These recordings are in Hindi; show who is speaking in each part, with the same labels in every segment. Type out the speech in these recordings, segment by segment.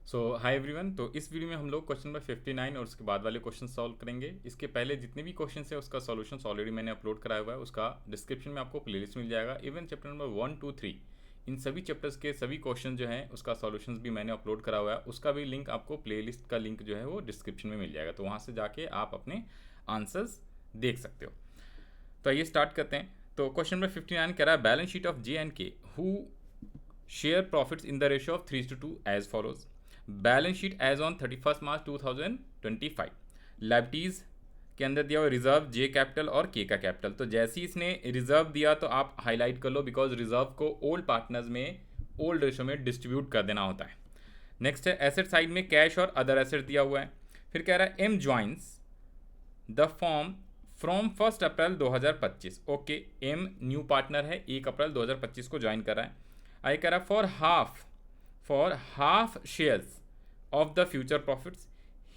Speaker 1: Hi everyone. तो इस वीडियो में हम लोग क्वेश्चन नंबर 59 और उसके बाद वाले क्वेश्चन सॉल्व करेंगे। इसके पहले जितने भी क्वेश्चन है उसका सॉल्यूशंस ऑलरेडी मैंने अपलोड कराया हुआ है, उसका डिस्क्रिप्शन में आपको प्लेलिस्ट मिल जाएगा। इवन चैप्टर नंबर 1, 2, 3 इन सभी चैप्टर्स के सभी क्वेश्चन जो हैं उसका सॉल्यूशंस भी मैंने अपलोड करा हुआ है। उसका भी लिंक आपको प्लेलिस्ट का लिंक जो है वो डिस्क्रिप्शन में मिल जाएगा, तो वहाँ से जाके आप अपने आंसर्स देख सकते हो। तो आइए स्टार्ट करते हैं। तो क्वेश्चन नंबर 59 कह रहा है balance sheet of J&K who share profits in the ratio of 3:2 as follows. Balance sheet as on 31 March 2025। Liabilities के अंदर दिया हुआ रिजर्व जे कैपिटल और के का कैपिटल। तो जैसे ही इसने रिजर्व दिया तो आप हाईलाइट कर लो, बिकॉज रिजर्व को ओल्ड पार्टनर्स में ओल्ड रेशो में डिस्ट्रीब्यूट कर देना होता है। नेक्स्ट है एसेट साइड में कैश और अदर एसेट दिया हुआ है। फिर कह रहा है M joins the firm from 1 April 2025। Okay, M new partner है, 1 अप्रैल 2025 को ज्वाइन कर रहा है। आई कह रहा है for half shares of the future profits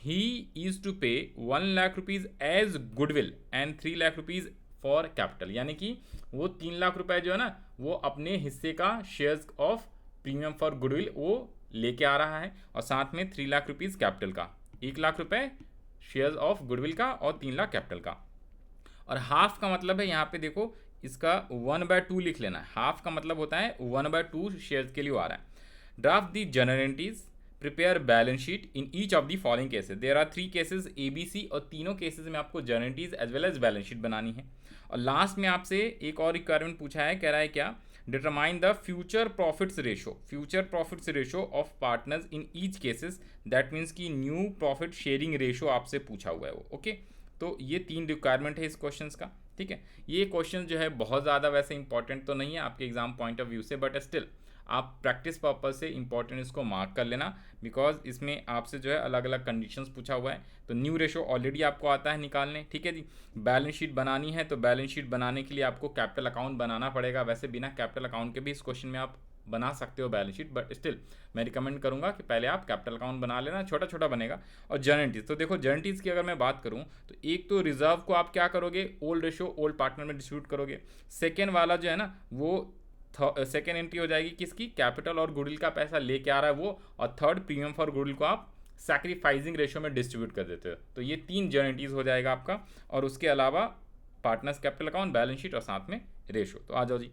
Speaker 1: he is to pay 1 lakh rupees as goodwill and 3 lakh rupees for capital. यानी कि वो 3 लाख रुपए जो है ना वो अपने हिस्से का shares of premium for goodwill वो लेके आ रहा है, और साथ में 3 लाख रुपीज कैपिटल का, 1 लाख रुपए शेयर्स ऑफ गुडविल का और 3 लाख कैपिटल का। और हाफ का मतलब है यहाँ पे देखो इसका 1/2 लिख लेना है। हाफ का मतलब होता है 1/2 शेयर्स के लिए आ रहा है। Draft the journal entries, prepare balance sheet in each of the following cases. There are 3 cases ABC, और तीनों केसेस में आपको journal entries as well as balance sheet बनानी है। और लास्ट में आपसे एक और रिक्वायरमेंट पूछा है, कह रहा है क्या, determine the future profits ratio of partners in each cases. That means कि न्यू प्रॉफिट शेयरिंग रेशो आपसे पूछा हुआ है वो। ओके, तो ये 3 रिक्वायरमेंट है इस क्वेश्चन का। ठीक है, ये क्वेश्चन जो है बहुत ज़्यादा वैसे इंपॉर्टेंट तो नहीं है आपके एग्जाम पॉइंट ऑफ व्यू से, बट स्टिल आप प्रैक्टिस पर्पज से इंपॉर्टेंट इसको मार्क कर लेना, बिकॉज इसमें आपसे जो है अलग अलग कंडीशंस पूछा हुआ है। तो न्यू रेशो ऑलरेडी आपको आता है निकालने। ठीक है जी, बैलेंस शीट बनानी है तो बैलेंस शीट बनाने के लिए आपको कैपिटल अकाउंट बनाना पड़ेगा। वैसे बिना कैपिटल अकाउंट के भी इस क्वेश्चन में आप बना सकते हो बैलेंस शीट, बट स्टिल मैं रिकमेंड करूंगा कि पहले आप कैपिटल अकाउंट बना लेना, छोटा छोटा बनेगा। और जर्नटीज, तो देखो जर्नटीज की अगर मैं बात करूं तो एक तो रिजर्व को आप क्या करोगे, ओल्ड रेशो ओल्ड पार्टनर में डिस्ट्रीब्यूट करोगे। सेकेंड वाला जो है ना वो सेकेंड एंट्री हो जाएगी किसकी, कैपिटल और गुडविल का पैसा लेके आ रहा है वो। और थर्ड प्रीमियम फॉर गुडविल को आप सैक्रिफाइसिंग रेशो में डिस्ट्रीब्यूट कर देते हो। तो ये 3 जर्नटीज हो जाएगा आपका, और उसके अलावा partners capital account, balance sheet और साथ में रेशो। तो आ जाओ जी।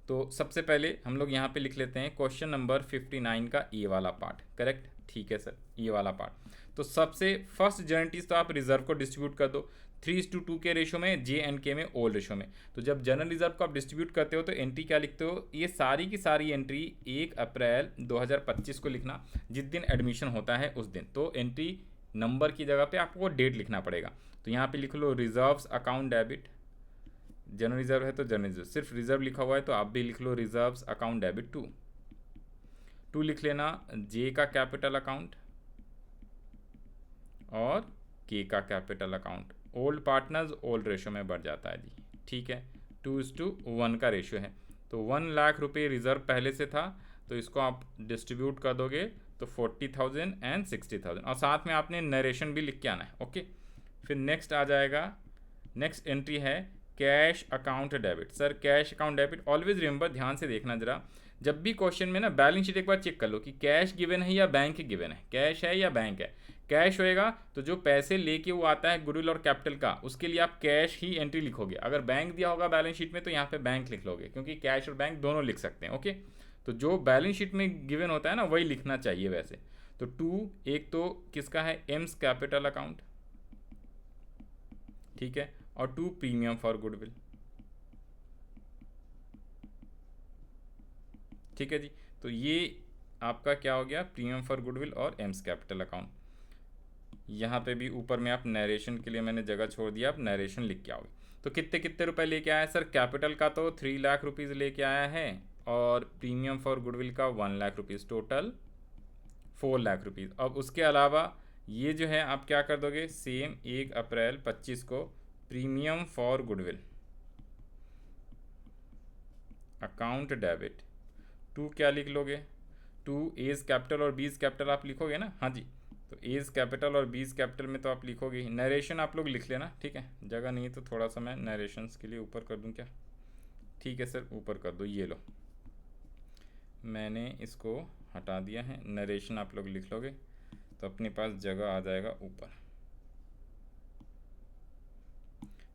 Speaker 1: तो सबसे पहले हम लोग यहाँ पे लिख लेते हैं क्वेश्चन नंबर 59 का ए वाला पार्ट। करेक्ट, ठीक है सर, ये वाला पार्ट। तो सबसे फर्स्ट जर्नटीज तो आप रिजर्व को डिस्ट्रीब्यूट कर दो 3:2 के रेशो में, J&K में ओल्ड रेशो में। तो जब जनरल रिजर्व को आप डिस्ट्रीब्यूट करते हो तो एंट्री क्या लिखते हो, ये सारी की सारी एंट्री 1 अप्रैल 2025 को लिखना, जिस दिन एडमिशन होता है उस दिन। तो एंट्री नंबर की जगह पे आपको डेट लिखना पड़ेगा। तो यहाँ पे लिख लो reserves account debit, general reserve है तो जनरल रिजर्व, सिर्फ रिजर्व लिखा हुआ है तो आप भी लिख लो रिजर्व्स अकाउंट डेबिट 2 लिख लेना, जे का कैपिटल अकाउंट और के का capital account. Old partners old ratio में बढ़ जाता है जी। ठीक है, 2:1 का रेशो है। तो 1 लाख रुपये रिजर्व पहले से था, तो इसको आप डिस्ट्रीब्यूट कर दोगे तो 40,000 एंड 60,000, और साथ में आपने नरेशन भी लिख के आना है। ओके, फिर नेक्स्ट आ जाएगा, नेक्स्ट एंट्री है cash account debit. Sir cash account debit always remember, ध्यान से देखना जरा, जब भी क्वेश्चन में ना बैलेंस शीट एक बार चेक कर लो कि कैश गिवन है या बैंक गिवन है, कैश है या बैंक है। कैश होएगा तो जो पैसे लेके वो आता है गुडविल और कैपिटल का, उसके लिए आप कैश ही एंट्री लिखोगे। अगर बैंक दिया होगा बैलेंस शीट में तो यहाँ पे बैंक लिख लोगे, क्योंकि कैश और बैंक दोनों लिख सकते हैं। ओके, तो जो बैलेंस शीट में गिवन होता है ना वही लिखना चाहिए वैसे। तो 2 एक तो किसका है, एम्स कैपिटल अकाउंट, ठीक है, और 2 प्रीमियम फॉर गुडविल। ठीक है जी, तो ये आपका क्या हो गया, प्रीमियम फॉर गुडविल और एम्स कैपिटल अकाउंट। यहाँ पे भी ऊपर में आप नरेशन के लिए मैंने जगह छोड़ दिया, आप नरेशन लिख के आओगे। तो कितने कितने रुपए लेके आया सर, कैपिटल का तो 3 लाख रुपीज़ लेके आया है, और प्रीमियम फॉर गुडविल का 1 lakh rupees, total 4 lakh rupees. अब उसके अलावा ये जो है आप क्या कर दोगे, सेम 1 अप्रैल 25 को premium for goodwill account debit 2 क्या लिख लोगे, 2 एज कैपिटल और बीज कैपिटल आप लिखोगे ना, हाँ जी। तो एज कैपिटल और बीज कैपिटल में तो आप लिखोगे ही, नरेशन आप लोग लिख लेना। ठीक है, जगह नहीं है तो थोड़ा सा मैं नरेशंस के लिए ऊपर कर दूं क्या, ठीक है सर ऊपर कर दो। ये लो मैंने इसको हटा दिया है, नरेशन आप लोग लिख लोगे तो अपने पास जगह आ जाएगा ऊपर।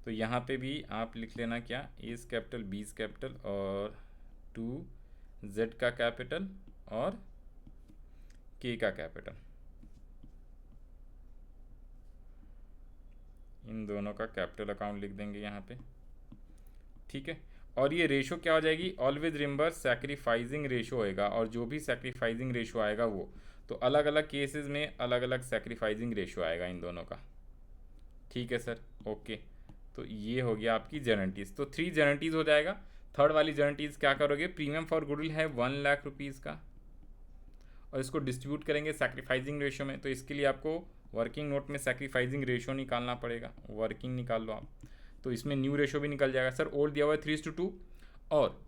Speaker 1: तो यहाँ पे भी आप लिख लेना क्या, ए कैपिटल, बी कैपिटल और 2 Z का कैपिटल और K का कैपिटल, इन दोनों का कैपिटल अकाउंट लिख देंगे यहाँ पे, ठीक है। और ये रेशो क्या हो जाएगी, ऑलवेज रिमेंबर सैक्रिफाइसिंग रेशो होएगा, और जो भी सैक्रिफाइसिंग रेशो आएगा वो तो अलग अलग केसेस में अलग अलग सैक्रिफाइसिंग रेशो आएगा इन दोनों का, ठीक है सर, ओके। तो ये हो गया आपकी गारंटीज, तो 3 गारंटीज हो जाएगा। थर्ड वाली गारंटीज क्या करोगे, प्रीमियम फॉर गुडविल है 1 लाख रुपीज़ का, और इसको डिस्ट्रीब्यूट करेंगे सैक्रिफाइसिंग रेशो में। तो इसके लिए आपको वर्किंग नोट में सैक्रिफाइसिंग रेशो निकालना पड़ेगा, वर्किंग निकाल लो आप, तो इसमें न्यू रेशो भी निकल जाएगा। सर ओल्ड दिया हुआ है 3:2 और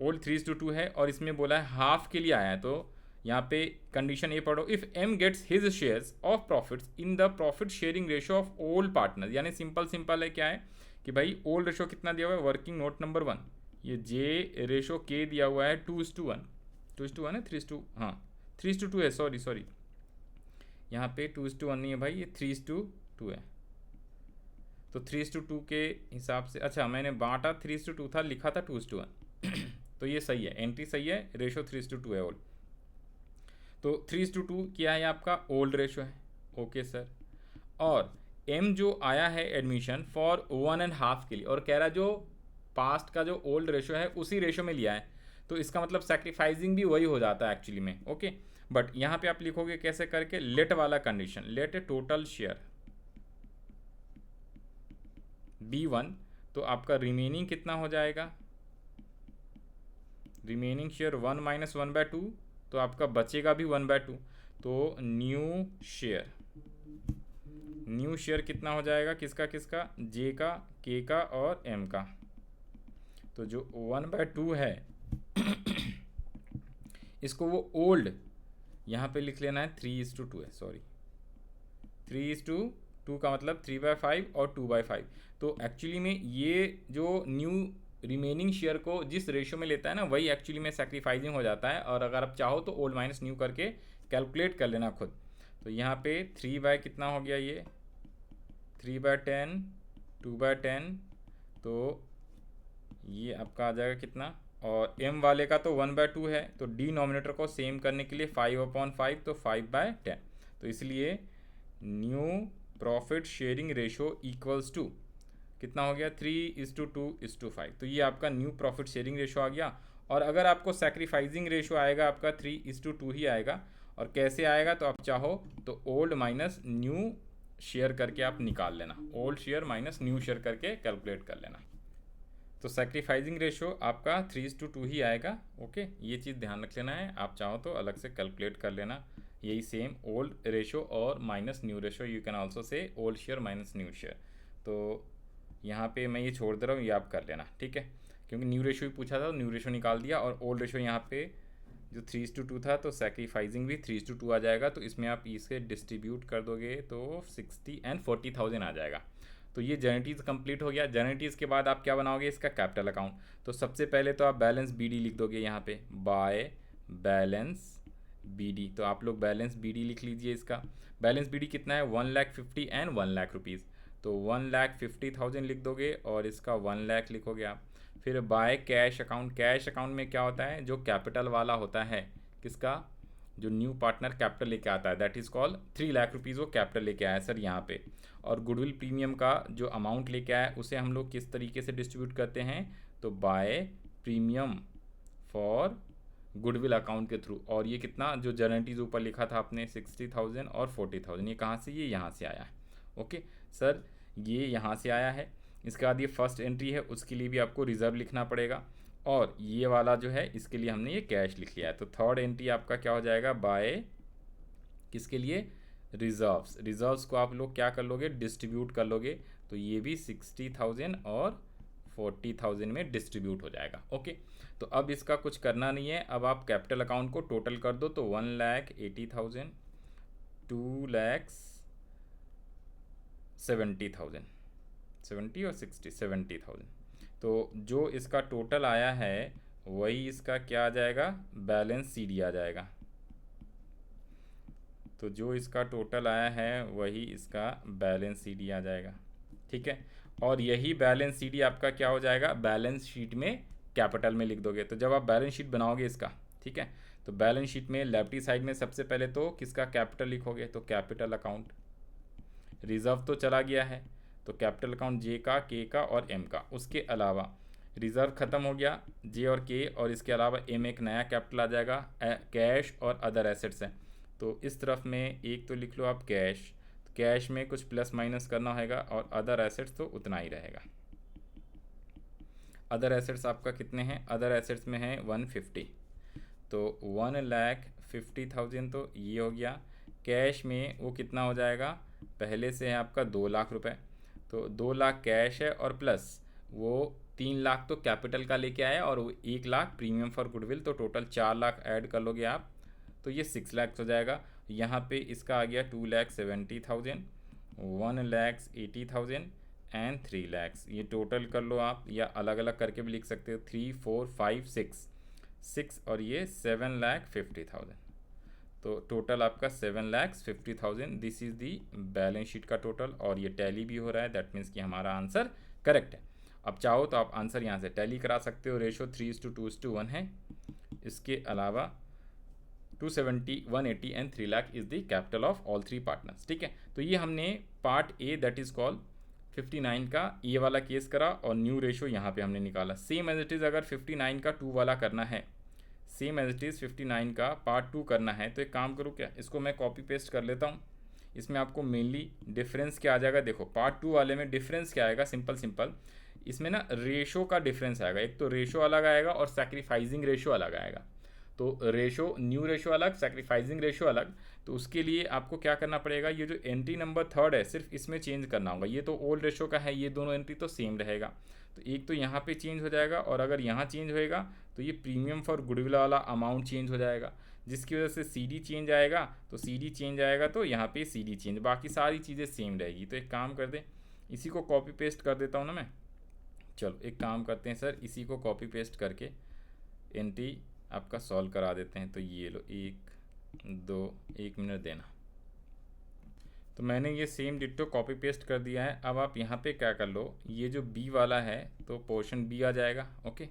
Speaker 1: ओल्ड 3:2 है, और इसमें बोला है हाफ के लिए आया है, तो यहाँ पे कंडीशन ये पढ़ो, if M gets his shares of profits in the profit sharing ratio of old partner, यानी सिंपल है क्या है कि भाई ओल्ड रेशो कितना दिया हुआ है, वर्किंग नोट नंबर 1, ये जे रेशो के दिया हुआ है 2:1, 2:1 है, 3:2, हाँ 3:2 है, सॉरी यहाँ पे 2:1 नहीं है भाई, ये 3:2 है। तो 3:2 के हिसाब से, अच्छा मैंने बांटा 3:2 था, लिखा था 2:1 तो ये सही है, एंट्री सही है, रेशो 3:2 है ओल्ड। तो 3:2 क्या है आपका, ओल्ड रेशो है, ओके सर। और एम जो आया है एडमिशन फॉर 1.5 के लिए, और कह रहा जो पास्ट का जो ओल्ड रेशो है उसी रेशो में लिया है, तो इसका मतलब सैक्रिफाइसिंग भी वही हो जाता है एक्चुअली में, ओके। बट यहाँ पे आप लिखोगे कैसे करके, लेट वाला condition, let total share B1, तो आपका रिमेनिंग कितना हो जाएगा, रिमेनिंग शेयर 1 - 1/2, तो आपका बचेगा भी 1/2, तो न्यू शेयर कितना हो जाएगा, किसका किसका, जे का, के का और एम का। तो जो 1/2 है इसको वो ओल्ड यहाँ पे लिख लेना है, 3:2 है, सॉरी 3:2 का मतलब 3/5 और 2/5। तो एक्चुअली में ये जो न्यू रिमेनिंग शेयर को जिस रेशियो में लेता है ना, वही एक्चुअली में सैक्रिफाइसिंग हो जाता है। और अगर आप चाहो तो ओल्ड माइनस न्यू करके कैलकुलेट कर लेना खुद। तो यहाँ पे 3 कितना हो गया, ये 3/10, 2/10, तो ये आपका आ जाएगा कितना, और m वाले का तो 1/2 है, तो डिनोमिनेटर को सेम करने के लिए 5/5, तो 5/10। तो इसलिए new profit sharing ratio equals to कितना हो गया, 3:2:5। तो ये आपका न्यू प्रॉफिट शेयरिंग रेशो आ गया। और अगर आपको सैक्रिफाइसिंग रेशो आएगा आपका 3:2 ही आएगा। और कैसे आएगा, तो आप चाहो तो ओल्ड माइनस न्यू शेयर करके आप निकाल लेना, old share minus new share करके कैलकुलेट कर लेना। तो सैक्रिफाइसिंग रेशो आपका 3:2 ही आएगा, ओके। ये चीज़ ध्यान रख लेना है, आप चाहो तो अलग से कैलकुलेट कर लेना। यही सेम ओल्ड रेशो और minus new ratio, you can also say old share minus new share. तो यहाँ पे मैं ये छोड़ दे रहा हूँ, ये आप कर लेना, ठीक है। क्योंकि न्यू रेशो भी पूछा था, न्यू रेशो निकाल दिया। और ओल्ड रेशो यहाँ पे जो 3:2 था, तो सैक्रिफाइसिंग भी 3:2 आ जाएगा। तो इसमें आप इसे डिस्ट्रीब्यूट कर दोगे तो 60 and 40,000 आ जाएगा। तो ये जनरेटीज़ कंप्लीट हो गया। जनरेटीज़ के बाद आप क्या बनाओगे, इसका कैपिटल अकाउंट। तो सबसे पहले तो आप बैलेंस BD लिख दोगे यहाँ पे, बाय बैलेंस BD। तो आप लोग बैलेंस BD लिख लीजिए। इसका बैलेंस BD कितना है, 1,50,000 and 1 लाख रुपीज़। तो 1,50,000 लिख दोगे और इसका 1 लाख लिखोगे आप। फिर by cash account. Cash account में क्या होता है, जो कैपिटल वाला होता है, किसका, जो न्यू पार्टनर कैपिटल लेके आता है, that is called 3 lakh rupees वो कैपिटल लेके आया है सर यहाँ पे। और गुडविल प्रीमियम का जो अमाउंट लेके आया है उसे हम लोग किस तरीके से डिस्ट्रीब्यूट करते हैं, तो by premium for goodwill account के थ्रू। और ये कितना, जो गारंटीज ऊपर लिखा था आपने 60,000 और 40,000, ये कहाँ से, ये यहाँ से आया है, ओके सर, ये यहाँ से आया है। इसके बाद ये फर्स्ट एंट्री है, उसके लिए भी आपको रिजर्व लिखना पड़ेगा। और ये वाला जो है, इसके लिए हमने ये कैश लिख लिया है। तो थर्ड एंट्री आपका क्या हो जाएगा, बाय किसके लिए, रिजर्व्स। रिजर्व्स को आप लोग क्या कर लोगे, डिस्ट्रीब्यूट कर लोगे। तो ये भी 60,000 और 40,000 में डिस्ट्रीब्यूट हो जाएगा, ओके। तो अब इसका कुछ करना नहीं है, अब आप कैपिटल अकाउंट को टोटल कर दो। तो 1,80,000, 2,70,000, 70 और 60, 70,000। तो जो इसका टोटल आया है वही इसका क्या आ जाएगा, बैलेंस CD आ जाएगा, तो जो इसका टोटल आया है वही इसका बैलेंस CD आ जाएगा, ठीक है। और यही बैलेंस CD आपका क्या हो जाएगा, बैलेंस शीट में कैपिटल में लिख दोगे। तो जब आप बैलेंस शीट बनाओगे इसका, ठीक है, तो बैलेंस शीट में लेफ्टी साइड में सबसे पहले तो किसका कैपिटल लिखोगे, तो कैपिटल अकाउंट। रिजर्व तो चला गया है, तो कैपिटल अकाउंट जे का, के का और एम का। उसके अलावा रिजर्व ख़त्म हो गया, जे और के, और इसके अलावा एम एक नया कैपिटल आ जाएगा, कैश और अदर एसेट्स हैं। तो इस तरफ में एक तो लिख लो आप कैश, तो कैश में कुछ प्लस माइनस करना होगा, और अदर एसेट्स तो उतना ही रहेगा। अदर एसेट्स आपका कितने हैं, अदर एसेट्स में है 150, तो 1,50,000 तो ये हो गया। कैश में वो कितना हो जाएगा, पहले से है आपका 2 लाख रुपए, तो 2 लाख कैश है, और प्लस वो 3 लाख तो कैपिटल का लेके आया, और वो 1 लाख प्रीमियम फॉर गुडविल, तो टोटल 4 लाख ऐड कर लोगे आप, तो ये 6 लाख हो जाएगा। यहाँ पे इसका आ गया 2,70,000, 1,80,000 एंड 3 लाख। ये टोटल कर लो आप, या अलग अलग करके भी लिख सकते हो, 3, 4, 5, 6 और ये 7,50,000। तो टोटल आपका 7,50,000, this is the balance sheet का टोटल, और ये टैली भी हो रहा है, दैट मीन्स कि हमारा आंसर करेक्ट है। अब चाहो तो आप आंसर यहाँ से टैली करा सकते हो, रेशो 3:2:1 है। इसके अलावा 270, 180 and 3 lakh is the capital of all 3 partners, ठीक है। तो ये हमने part A that is called 59 का ये वाला केस करा, और न्यू रेशो यहाँ पे हमने निकाला। सेम एज इट इज़ अगर 59 का 2 वाला करना है, सेम एज इट इज़ 59 का पार्ट 2 करना है, तो एक काम करूँ क्या, इसको मैं कॉपी पेस्ट कर लेता हूँ। इसमें आपको मेनली डिफरेंस क्या आ जाएगा, देखो पार्ट 2 वाले में डिफरेंस क्या आएगा, सिंपल इसमें ना रेशो का डिफरेंस आएगा। एक तो रेशो अलग आएगा और सैक्रिफाइसिंग रेशो अलग आएगा। तो रेशो, न्यू रेशो अलग, सैक्रिफाइसिंग रेशो अलग। तो उसके लिए आपको क्या करना पड़ेगा, ये जो एंट्री नंबर 3 है सिर्फ इसमें चेंज करना होगा। ये तो ओल्ड रेशो का है, ये दोनों एंट्री तो सेम रहेगा। तो एक तो यहाँ पे चेंज हो जाएगा, और अगर यहाँ चेंज होएगा तो ये प्रीमियम फॉर गुडविल वाला अमाउंट चेंज हो जाएगा, जिसकी वजह से CD चेंज आएगा। तो CD चेंज आएगा तो यहाँ पे CD चेंज, बाकी सारी चीज़ें सेम रहेगी। तो एक काम कर दें, इसी को कॉपी पेस्ट कर देता हूँ ना मैं। चलो एक काम करते हैं सर, इसी को कॉपी पेस्ट करके एंट्री आपका सॉल्व करा देते हैं। तो ये लो, 1 2 1 मिनट देना। तो मैंने ये सेम डिट्टो कॉपी पेस्ट कर दिया है। अब आप यहाँ पे क्या कर लो, ये जो बी वाला है तो पोर्शन बी आ जाएगा, ओके।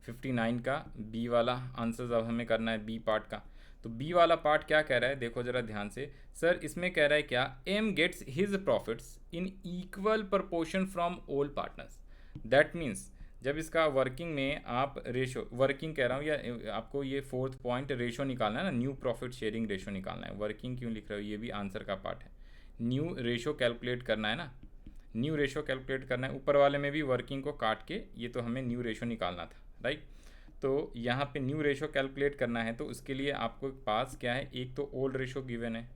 Speaker 1: 59 का बी वाला आंसर अब हमें करना है, बी पार्ट का। तो बी वाला पार्ट क्या कह रहा है, देखो ज़रा ध्यान से सर, इसमें कह रहा है क्या, M gets his profits in equal proportion from all partners. That means जब इसका वर्किंग में आप रेशो, वर्किंग कह रहा हूँ, या आपको ये 4th पॉइंट रेशो निकालना है ना, न्यू प्रॉफिट शेयरिंग रेशो निकालना है। वर्किंग क्यों लिख रहे हो, ये भी आंसर का पार्ट है। न्यू रेशो कैलकुलेट करना है ना, न्यू रेशो कैलकुलेट करना है। ऊपर वाले में भी वर्किंग को काट के, ये तो हमें न्यू रेशो निकालना था, राइट। तो यहाँ पे न्यू रेशो कैलकुलेट करना है, तो उसके लिए आपको पास क्या है, एक तो ओल्ड रेशो गिवन है,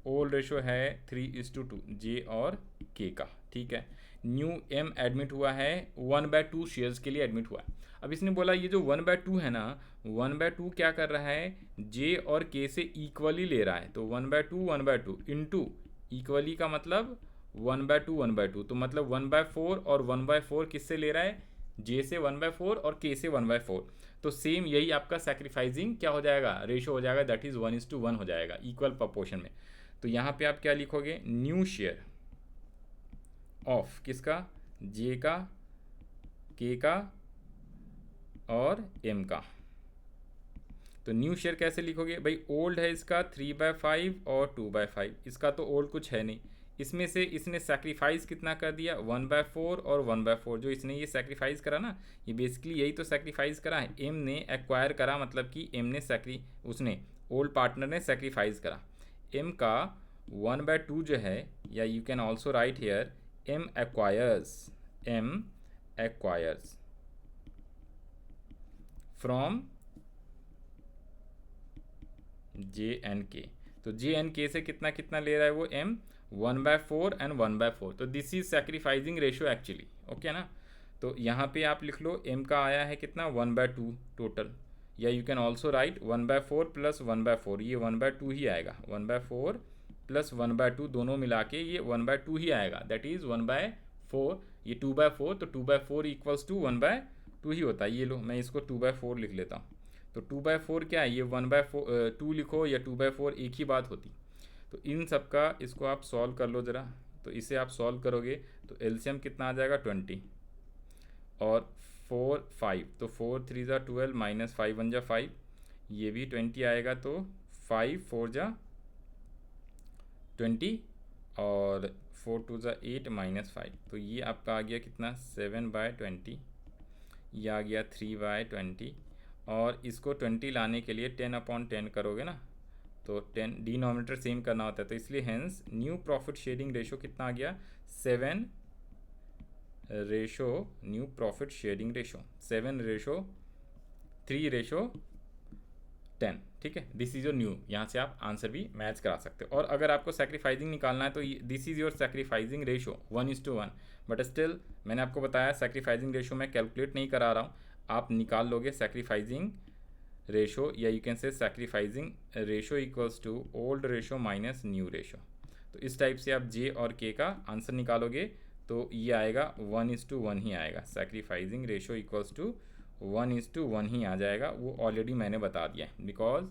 Speaker 1: ओल्ड रेशो है 3:2 जे और के का, ठीक है। न्यू एम एडमिट हुआ है 1/2 शेयर्स के लिए एडमिट हुआ है। अब इसने बोला ये जो 1/2 है ना, 1/2 क्या कर रहा है, जे और के से इक्वली ले रहा है। तो 1/2 इंटू इक्वली का मतलब 1/2, तो मतलब 1/4, और 1/4 किससे ले रहा है, जे से 1/4 और के से 1/4। तो सेम यही आपका सैक्रिफाइसिंग क्या हो जाएगा, रेशो हो जाएगा, दैट इज़ 1:1 हो जाएगा, इक्वल प्रपोर्शन में। तो यहाँ पे आप क्या लिखोगे, न्यू शेयर ऑफ किसका, जे का, के का और एम का। तो न्यू शेयर कैसे लिखोगे भाई, ओल्ड है इसका 3/5 और 2/5, इसका तो ओल्ड कुछ है नहीं। इसमें से इसने सेक्रीफाइस कितना कर दिया, 1/4 और 1/4। जो इसने ये सेक्रीफाइस करा ना, ये बेसिकली यही तो सेक्रीफाइस करा है। एम ने एक्वायर करा, मतलब कि एम ने उसने ओल्ड पार्टनर ने सेक्रीफाइस करा। एम का 1/2 जो है, या you can also write here M acquires from J and K। तो J and K से कितना कितना ले रहा है वो M, 1/4 एंड 1/4। तो this is sacrificing ratio actually, okay ना। तो यहाँ पे आप लिख लो M का आया है कितना, 1/2 टोटल, या you can also right 1/4 plus 1/4, ये 1/2 ही आएगा। 1/4 प्लस 1/2 दोनों मिला के ये 1/2 ही आएगा, दैट इज़ 1/4। ये 2/4, तो 2/4 इक्वल्स टू 1/2 ही होता है। ये लो, मैं इसको 2/4 लिख लेता हूँ। तो 2/4 क्या है, ये 1/4 2 लिखो या 2/4 एक ही बात होती। तो इन सब का इसको आप सॉल्व कर लो ज़रा। तो इसे आप सॉल्व करोगे तो एलसीएम कितना आ जाएगा 20 और 4 5, तो 4 3 ज़ा 12 माइनस 5 1 ज़ा 5, ये भी 20 आएगा। तो 5 4 ज़ा 20 और 4 2 ज़ा 8 माइनस 5, तो ये आपका आ गया कितना 7/20, ये आ गया 3/20। और इसको 20 लाने के लिए 10/10 करोगे ना, तो 10 डिनोमिनेटर सेम करना होता है, तो इसलिए hence new profit sharing ratio कितना आ गया 7 ratio new profit sharing ratio 7/3/10। ठीक है, दिस इज योर न्यू, यहाँ से आप आंसर भी मैच करा सकते हो। और अगर आपको सेक्रीफाइजिंग निकालना है तो this is your sacrificing ratio 1:1, but still मैंने आपको बताया सेक्रीफाइजिंग रेशो मैं कैलकुलेट नहीं करा रहा हूँ, आप निकाल लोगे सेक्रीफाइजिंग रेशो, या you can say sacrificing ratio equals to old ratio minus new ratio. तो इस टाइप से आप जे और के का आंसर निकालोगे तो ये आएगा 1:1 ही आएगा, सेक्रीफाइजिंग रेशो इक्वल्स टू 1:1 ही आ जाएगा। वो ऑलरेडी मैंने बता दिया है, बिकॉज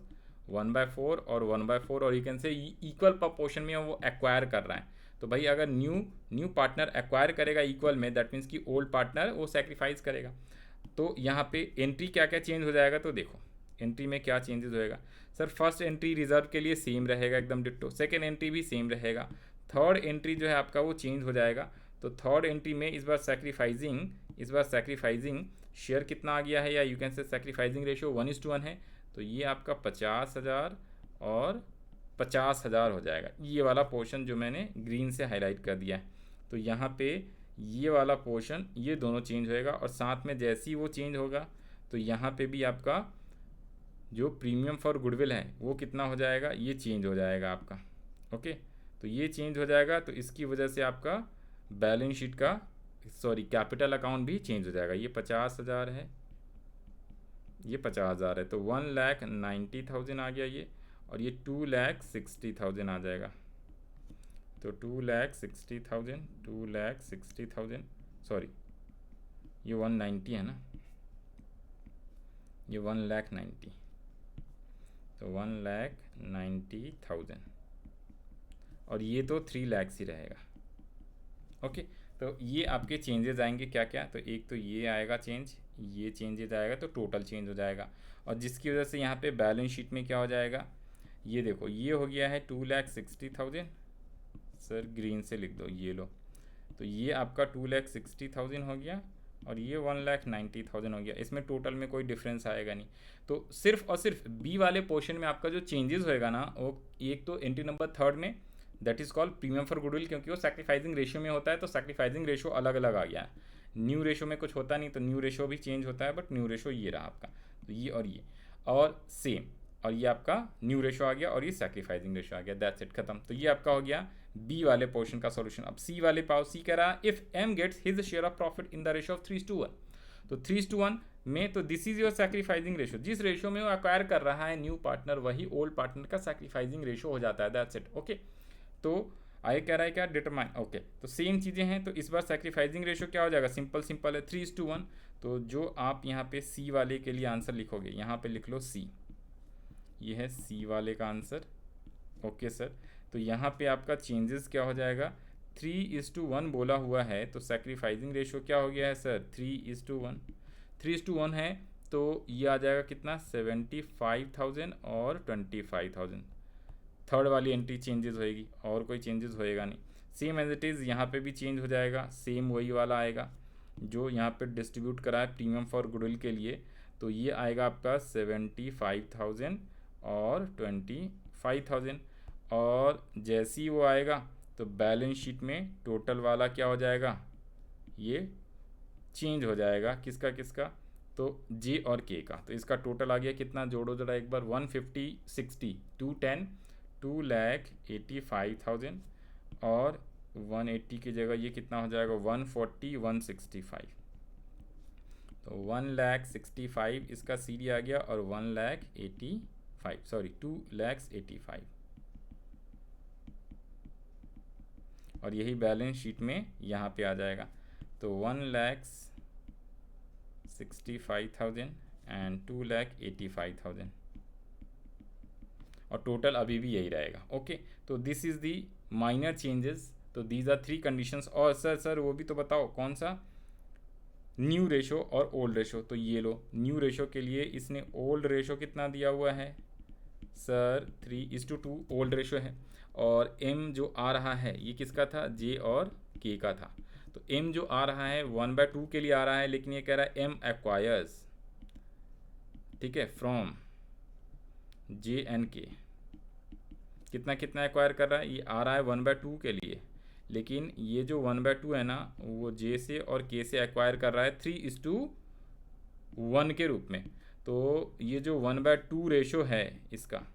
Speaker 1: 1/4 और 1/4 और यू कैन से इक्वल प्रपोर्शन में वो एक्वायर कर रहा है। तो भाई अगर न्यू पार्टनर एक्वायर करेगा इक्वल में, दैट मीन्स कि ओल्ड पार्टनर वो सेक्रीफाइस करेगा। तो यहाँ पे एंट्री क्या क्या चेंज हो जाएगा, तो देखो एंट्री में क्या चेंजेस होएगा। सर फर्स्ट एंट्री रिजर्व के लिए सेम रहेगा एकदम डिट्टो, सेकेंड एंट्री भी सेम रहेगा, थर्ड एंट्री जो है आपका वो चेंज हो जाएगा। तो थर्ड एंट्री में इस बार सेक्रीफाइजिंग शेयर कितना आ गया है, या you can say sacrificing ratio 1:1 है। तो ये आपका 50,000 और 50,000 हो जाएगा, ये वाला पोर्शन जो मैंने ग्रीन से हाईलाइट कर दिया है। तो यहाँ पे ये वाला पोर्शन ये दोनों चेंज होएगा, और साथ में जैसे ही वो चेंज होगा तो यहाँ पे भी आपका जो प्रीमियम फॉर गुडविल है वो कितना हो जाएगा, ये चेंज हो जाएगा आपका। ओके, तो ये चेंज हो जाएगा, तो इसकी वजह से आपका बैलेंस शीट का कैपिटल अकाउंट भी चेंज हो जाएगा। ये 50,000 है, ये 50,000 है, तो 1,90,000 आ गया ये, और ये 2,60,000 आ जाएगा। तो 2,60,000 सॉरी ये 190 है ना, ये 1,90,000, तो 1,90,000 और ये तो 3 लाख ही रहेगा। ओके, तो ये आपके चेंजेस आएंगे क्या क्या, तो एक तो ये आएगा चेंज, ये चेंजेस आएगा, तो टोटल चेंज हो जाएगा। और जिसकी वजह से यहाँ पे बैलेंस शीट में क्या हो जाएगा, ये देखो ये हो गया है 2,60,000, सर ग्रीन से लिख दो, ये लो, तो ये आपका 2,60,000 हो गया, और ये 1,90,000 हो गया। इसमें टोटल में कोई डिफरेंस आएगा नहीं। तो सिर्फ और सिर्फ बी वाले पोर्शन में आपका जो चेंजेस होएगा ना, वो एक तो एंट्री नंबर थर्ड में that is called premium for goodwill, क्योंकि वो सेक्रीफाइजिंग रेशियो में होता है, तो सेक्रीफाइजिंग रेशियो अलग अलग आ गया है। न्यू रेशियो में कुछ होता नहीं, तो न्यू रेशियो भी चेंज होता है, बट न्यू रेशियो ये रहा आपका, तो ये और सेम, और ये आपका न्यू रेशियो आ गया, और ये सेक्रीफाइजिंग रेशियो आ गया, दैट्स इट, खत्म। तो ये आपका हो गया बी वाले पोर्शन का सॉल्यूशन। अब सी वाले पाओ, सी कह रहा है if M gets his share of profit in the ratio of 3:1, तो 3:1 में, तो this is your sacrificing ratio, जिस रेशियो में वो एक्वायर कर रहा है न्यू पार्टनर, वही ओल्ड पार्टनर का सेक्रीफाइजिंग रेशियो हो जाता है, दैट्स इट। ओके, तो आगे कह रहा है क्या, डिटरमाइन। ओके, तो सेम चीज़ें हैं, तो इस बार सेक्रीफाइजिंग रेशियो क्या हो जाएगा, सिंपल है 3:1। तो जो आप यहाँ पे सी वाले के लिए आंसर लिखोगे, यहाँ पे लिख लो सी, ये है सी वाले का आंसर। ओके सर, तो यहाँ पे आपका चेंजेस क्या हो जाएगा, 3:1 बोला हुआ है, तो सेक्रीफाइजिंग रेशियो क्या हो गया है सर 3:1 है, तो ये आ जाएगा कितना 75,000 और 25,000। थर्ड वाली एंट्री चेंजेस होएगी, और कोई चेंजेस होएगा नहीं, सेम एज इट इज़ यहाँ पे भी चेंज हो जाएगा, सेम वही वाला आएगा जो यहाँ पे डिस्ट्रीब्यूट करा है प्रीमियम फॉर गुडविल के लिए। तो ये आएगा आपका 75,000 और 25,000, और जैसे ही वो आएगा तो बैलेंस शीट में टोटल वाला क्या हो जाएगा, ये चेंज हो जाएगा, किसका किसका, तो जे और के का। तो इसका टोटल आ गया कितना, जोड़ो जरा एक बार, 150 60 210 2,85,000, और 180 की जगह ये कितना हो जाएगा 140 165, तो 1,65,000 इसका सीडी आ गया, और 2,85,000 और यही बैलेंस शीट में यहाँ पे आ जाएगा। तो 1,65,000 एंड 2,85,000 और टोटल अभी भी यही रहेगा। ओके, तो this is the minor changes. तो दीज आर 3 कंडीशंस। और सर वो भी तो बताओ कौन सा, न्यू रेशो और ओल्ड रेशो। तो ये लो, न्यू रेशो के लिए इसने ओल्ड रेशो कितना दिया हुआ है सर, 3:2 ओल्ड रेशो है। और m जो आ रहा है ये किसका था, j और k का था। तो m जो आ रहा है 1/2 के लिए आ रहा है, लेकिन ये कह रहा है m एक्वायर्स, ठीक है, फ्रॉम j एंड k। कितना कितना एक्वायर कर रहा है, ये आ रहा है 1/2 के लिए, लेकिन ये जो 1/2 है ना वो j से और k से एक्वायर कर रहा है 3:1 के रूप में। तो ये जो 1/2 रेशो है इसका,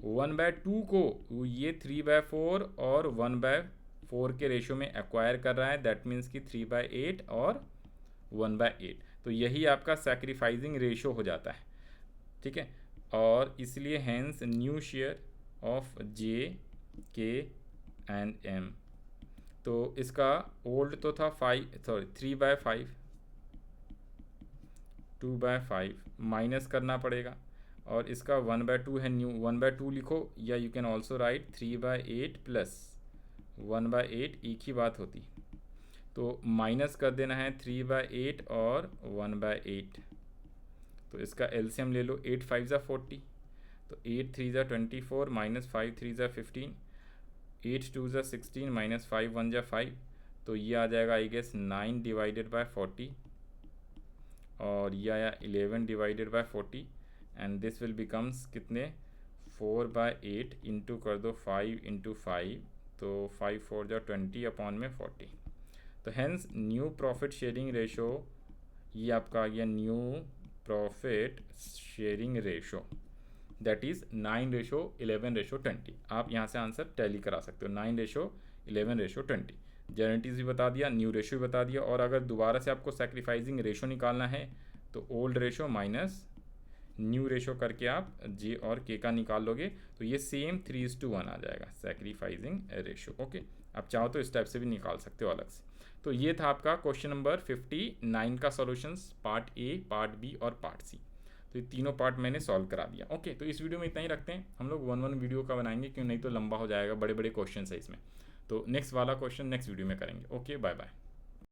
Speaker 1: 1/2 को ये 3/4 और 1/4 के रेशो में एक्वायर कर रहा है। दैट मीन्स कि 3/8 और 1/8। तो यही आपका सैक्रिफाइसिंग रेशो हो जाता है, ठीक है। और इसलिए hence new share of j k and m। तो इसका ओल्ड तो था 3/5, 2/5 माइनस करना पड़ेगा, और इसका 1/2 है न्यू, 1/2 लिखो, या you can also right 3/8 plus 1/8, एक ही बात होती। तो माइनस कर देना है 3/8 और 1/8। तो इसका एलसीएम ले लो, 8 5 ज़ा 40, तो 8 3 ज़ा 24 माइनस 5 3 ज़ा 15, 8 2 ज़ा 16 माइनस 5 1 ज़ा 5। तो ये आ जाएगा आई गेस 9 डिवाइडेड बाय 40, और ये आया 11 divided by 40, and this will becomes कितने, 4/8 इंटू कर दो 5 इंटू 5, तो 5 4 ज़ा 20 अपॉन में 40। तो hence new profit sharing ratio, ये आपका आ गया new profit sharing ratio, that is 9:11:20। आप यहाँ से आंसर टैली करा सकते हो, 9:11:20। जेनेटिक्स भी बता दिया, न्यू रेशो भी बता दिया। और अगर दोबारा से आपको सैक्रिफाइसिंग रेशो निकालना है तो old ratio minus new ratio करके आप जे और के का निकाल लोगे, तो ये सेम 3:1 आ जाएगा सैक्रिफाइसिंग रेशो। ओके, आप चाहो तो इस टाइप से भी निकाल सकते हो अलग से। तो ये था आपका क्वेश्चन नंबर 59 का solutions, part A, part B और पार्ट सी। तो ये तीनों पार्ट मैंने सॉल्व करा दिया। ओके, तो इस वीडियो में इतना ही रखते हैं, हम लोग 1 वीडियो का बनाएंगे, क्यों नहीं तो लंबा हो जाएगा, बड़े बड़े क्वेश्चन है इसमें। तो नेक्स्ट वाला क्वेश्चन नेक्स्ट वीडियो में करेंगे। Okay, bye bye.